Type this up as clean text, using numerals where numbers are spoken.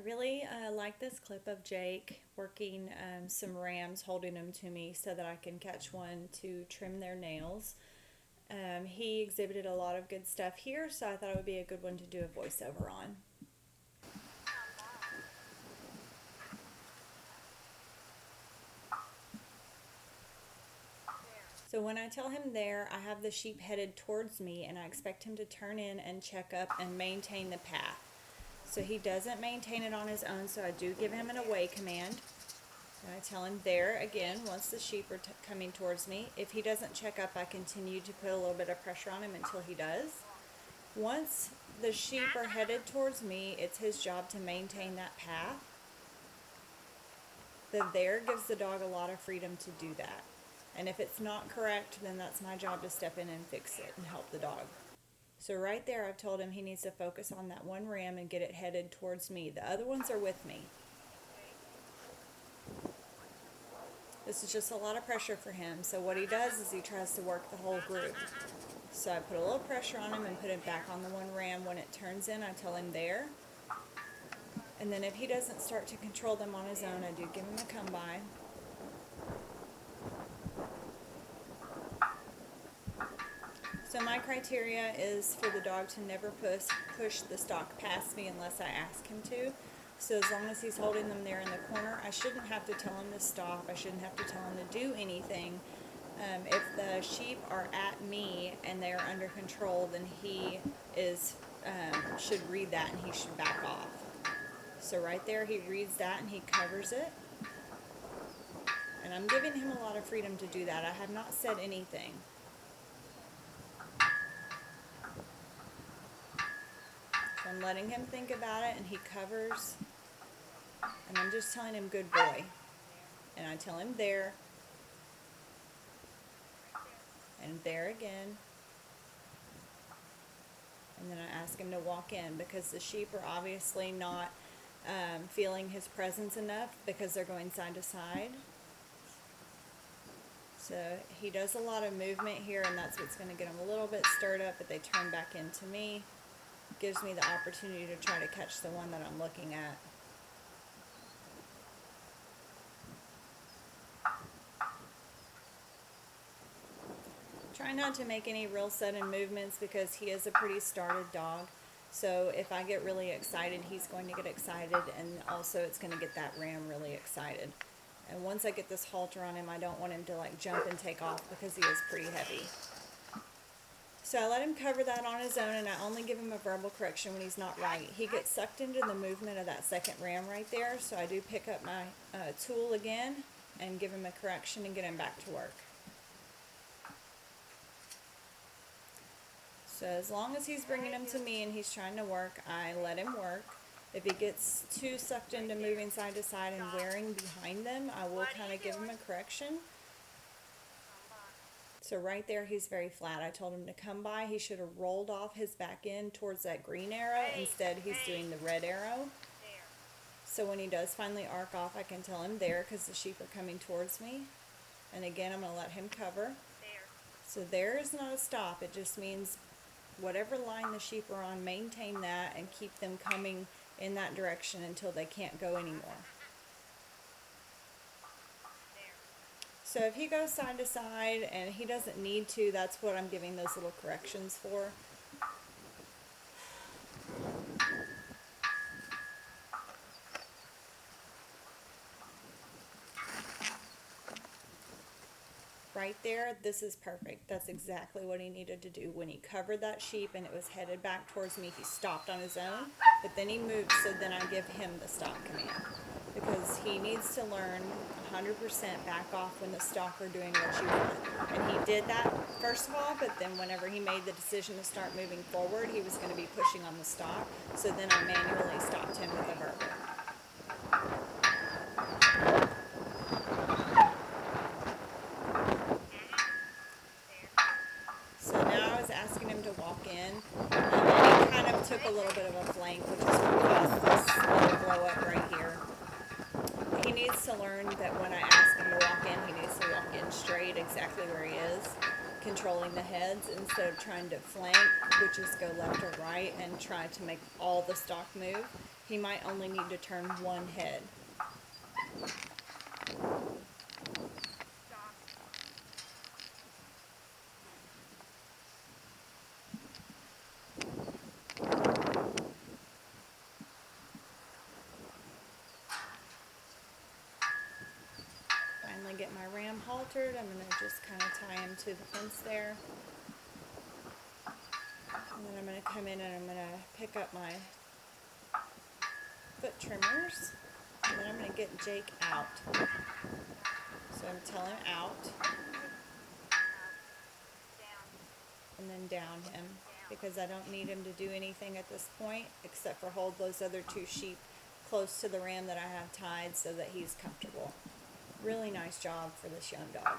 really like this clip of Jake working some rams, holding them to me so that I can catch one to trim their nails. He exhibited a lot of good stuff here, so I thought it would be a good one to do a voiceover on. So when I tell him there, I have the sheep headed towards me and I expect him to turn in and check up and maintain the path. So he doesn't maintain it on his own, so I do give him an away command. And I tell him there again once the sheep are coming towards me. If he doesn't check up, I continue to put a little bit of pressure on him until he does. Once the sheep are headed towards me, it's his job to maintain that path. The there gives the dog a lot of freedom to do that. And if it's not correct, then that's my job to step in and fix it and help the dog. So right there, I've told him he needs to focus on that one ram and get it headed towards me. The other ones are with me. This is just a lot of pressure for him. So what he does is he tries to work the whole group. So I put a little pressure on him and put it back on the one ram. When it turns in, I tell him there. And then if he doesn't start to control them on his own, I do give him a come by. So my criteria is for the dog to never push the stock past me unless I ask him to. So as long as he's holding them there in the corner, I shouldn't have to tell him to stop. I shouldn't have to tell him to do anything. If the sheep are at me and they are under control, then he should read that and he should back off. So right there, he reads that and he covers it. And I'm giving him a lot of freedom to do that. I have not said anything. So I'm letting him think about it and he covers. And I'm just telling him, good boy. And I tell him there. And there again. And then I ask him to walk in because the sheep are obviously not feeling his presence enough because they're going side to side. So he does a lot of movement here, and that's what's going to get him a little bit stirred up, but they turn back into me. Gives me the opportunity to try to catch the one that I'm looking at. Try not to make any real sudden movements because he is a pretty started dog. So if I get really excited, he's going to get excited, and also it's going to get that ram really excited. And once I get this halter on him, I don't want him to like jump and take off because he is pretty heavy. So I let him cover that on his own, and I only give him a verbal correction when he's not right. He gets sucked into the movement of that second ram right there, so I do pick up my tool again and give him a correction and get him back to work. So as long as he's bringing him to me and he's trying to work, I let him work. If he gets too sucked into moving side to side and wearing behind them, I will kind of give him a correction. So right there, he's very flat. I told him to come by. He should have rolled off his back end towards that green arrow. Instead, he's doing the red arrow. So when he does finally arc off, I can tell him there because the sheep are coming towards me. And again, I'm going to let him cover. So there is not a stop. It just means whatever line the sheep are on, maintain that and keep them coming in that direction until they can't go anymore. So if he goes side to side and he doesn't need to, that's what I'm giving those little corrections for. Right there, this is perfect. That's exactly what he needed to do. When he covered that sheep and it was headed back towards me, he stopped on his own, but then he moved, so then I give him the stop command. Because he needs to learn 100% back off when the stock are doing what you want. And he did that first of all, but then whenever he made the decision to start moving forward, he was going to be pushing on the stock, so then I manually stopped him with a verbal. So now I was asking him to walk in, and he kind of took a little bit of a flank, which is what caused this little blow up right here. He needs to learn that when I ask him to walk in, he needs to walk in straight exactly where he is, controlling the heads instead of trying to flank, which is go left or right and try to make all the stock move. he might only need to turn one head. Finally get my ram haltered. I'm going to just kind of tie him to the fence there. And then I'm going to come in and I'm going to pick up my foot trimmers. And then I'm going to get Jake out. So I'm telling him out. And then down him. Because I don't need him to do anything at this point except for hold those other two sheep close to the ram that I have tied so that he's comfortable. Really nice job for this young dog.